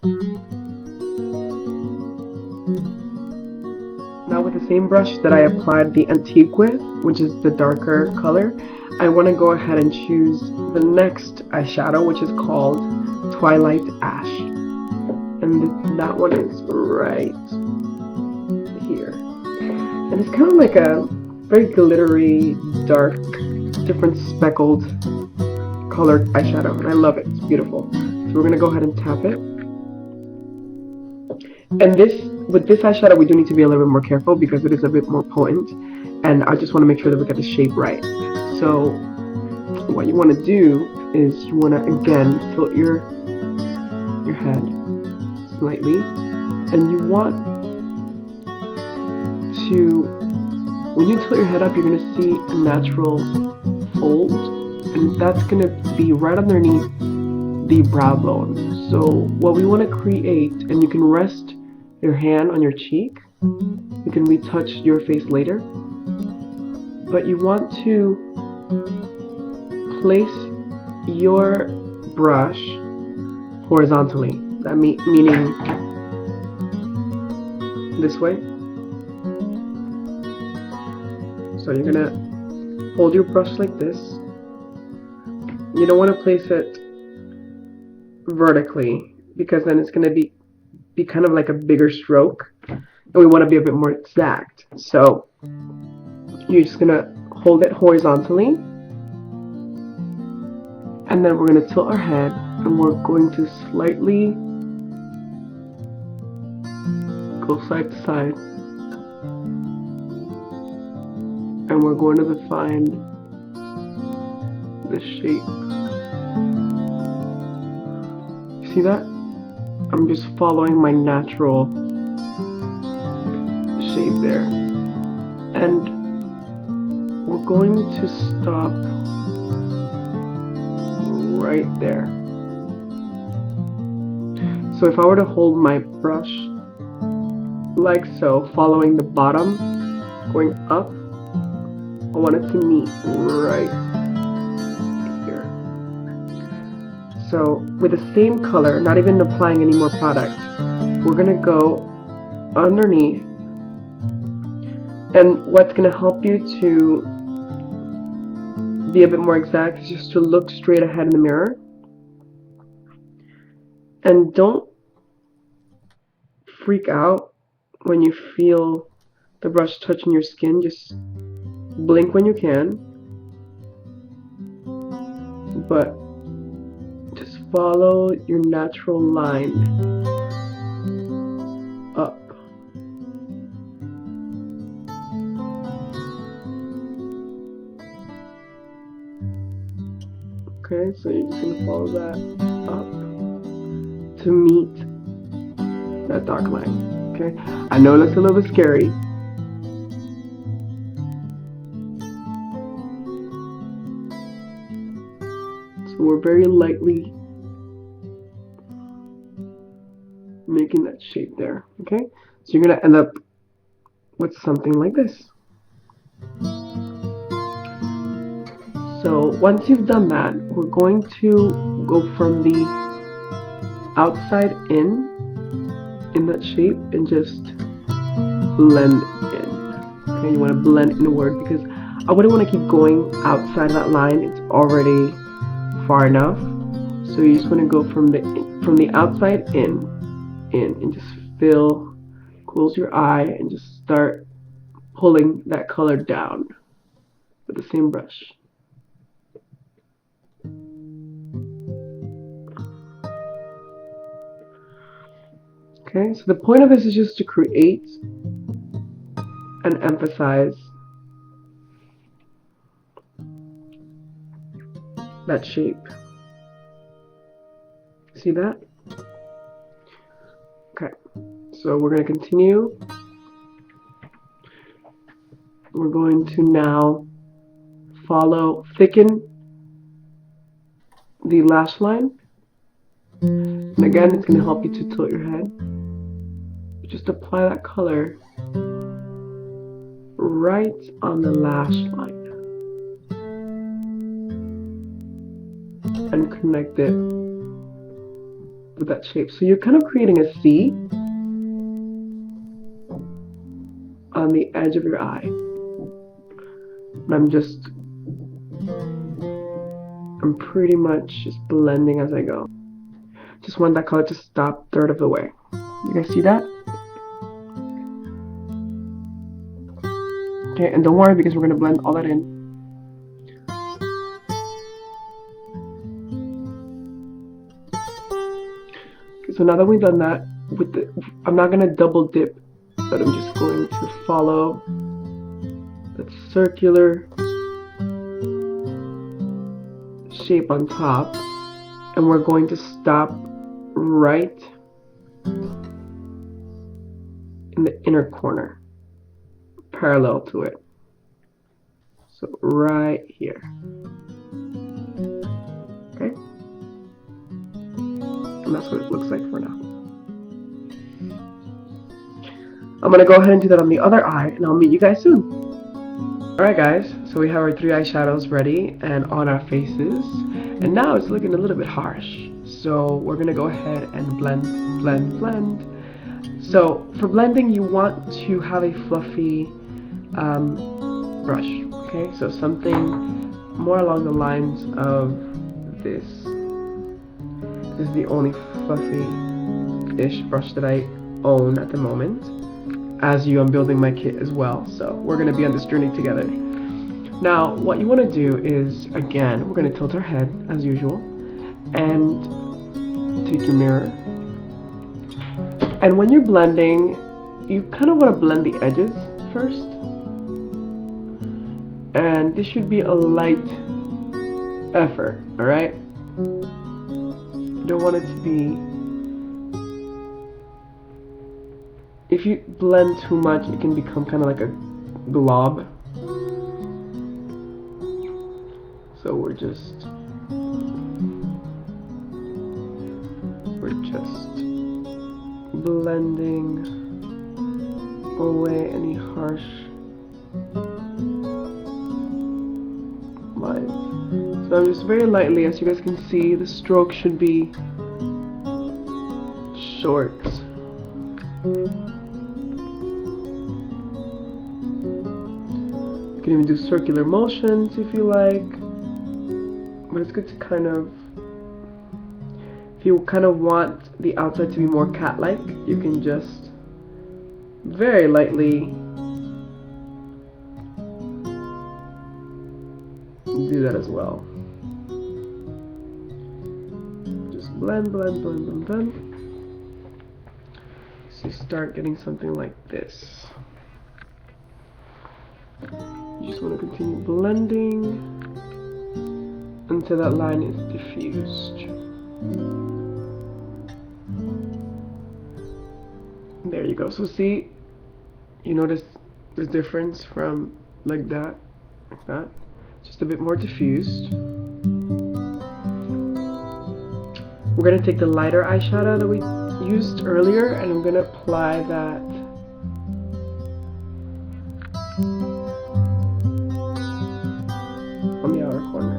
Now with the same brush that I applied the antique with, which is the darker color, I want to go ahead and choose the next eyeshadow, which is called Twilight Ash. And that one is right here. And it's kind of like a very glittery, dark, different speckled colored eyeshadow. And I love it. It's beautiful. So we're going to go ahead and tap it. And with this eyeshadow, we do need to be a little bit more careful because it is a bit more potent. And I just want to make sure that we get the shape right. So what you want to do is you want to, again, tilt your head slightly. And you want to, when you tilt your head up, you're going to see a natural fold. And that's going to be right underneath the brow bone. So what we want to create, and you can rest your hand on your cheek, you can retouch your face later, but you want to place your brush horizontally, that meaning this way. So you're gonna hold your brush like this. You don't want to place it vertically because then it's going to be kind of like a bigger stroke, and we want to be a bit more exact. So you're just going to hold it horizontally, and then we're going to tilt our head, and we're going to slightly go side to side, and we're going to define the shape. See that? I'm just following my natural shape there. And we're going to stop right there. So if I were to hold my brush like so, following the bottom, going up, I want it to meet right here. So with the same color, not even applying any more product, we're going to go underneath. And what's going to help you to be a bit more exact is just to look straight ahead in the mirror. And don't freak out when you feel the brush touching your skin. Just blink when you can. But just follow your natural line up. Okay, so you're just going to follow that up to meet that dark line. Okay, I know it looks a little bit scary. So we're very lightly making that shape there. Okay, so you're going to end up with something like this. So once you've done that, we're going to go from the outside in that shape and just blend in. Okay, you want to blend inward because I wouldn't want to keep going outside of that line. It's already far enough. So you just want to go from the outside in and just close your eye and just start pulling that color down with the same brush. Okay, so the point of this is just to create and emphasize that shape. See that? Okay, so we're going to continue. We're going to now thicken the lash line. And again, it's going to help you to tilt your head. Just apply that color right on the lash line and connect it with that shape. So you're kind of creating a C on the edge of your eye. And I'm pretty much just blending as I go. Just want that color to stop third of the way. You guys see that? Okay, and don't worry because we're gonna blend all that in. Okay, so now that we've done that, I'm not gonna double dip, but I'm just going to follow that circular shape on top, and we're going to stop right in the inner corner, parallel to it. So right here. Okay? And that's what it looks like for now. I'm gonna go ahead and do that on the other eye, and I'll meet you guys soon. Alright guys, so we have our 3 eyeshadows ready and on our faces, and now it's looking a little bit harsh. So we're gonna go ahead and blend. So for blending, you want to have a fluffy brush, okay? So something more along the lines of this. This is the only fluffy-ish brush that I own at the moment. As I'm building my kit as well, so we're going to be on this journey together. Now, what you want to do is, again, we're going to tilt our head as usual, and take your mirror. And when you're blending, you kind of want to blend the edges first. And this should be a light effort, alright? You don't want it to be... If you blend too much, it can become kind of like a glob. So we're just blending away any harsh lines. So I'm just very lightly, as you guys can see, the stroke should be short. You can even do circular motions if you like, but it's good to kind of, if you kind of want the outside to be more cat-like, you can just very lightly do that as well. Just blend. So you start getting something like this. You just want to continue blending until that line is diffused. There you go. So see, you notice the difference from like that, just a bit more diffused. We're going to take the lighter eyeshadow that we used earlier, and I'm going to apply that on the outer corner.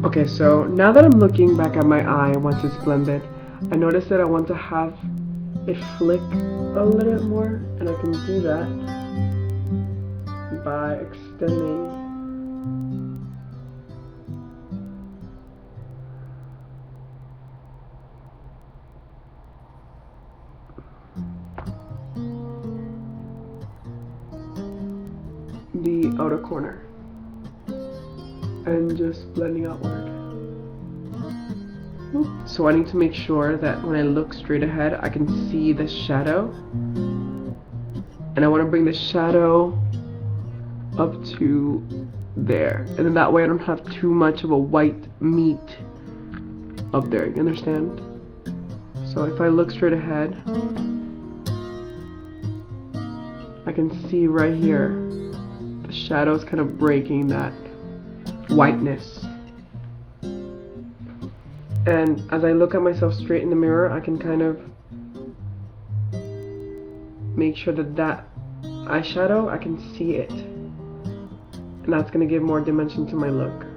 Okay, so now that I'm looking back at my eye once it's blended, I notice that I want to have it flick a little bit more, and I can do that by extending the outer corner and just blending outward. So I need to make sure that when I look straight ahead, I can see the shadow, and I want to bring the shadow up to there, and then that way I don't have too much of a white meat up there, you understand? So if I look straight ahead, I can see right here the shadows kind of breaking that whiteness. And as I look at myself straight in the mirror, I can kind of make sure that that eyeshadow, I can see it. and that's going to give more dimension to my look.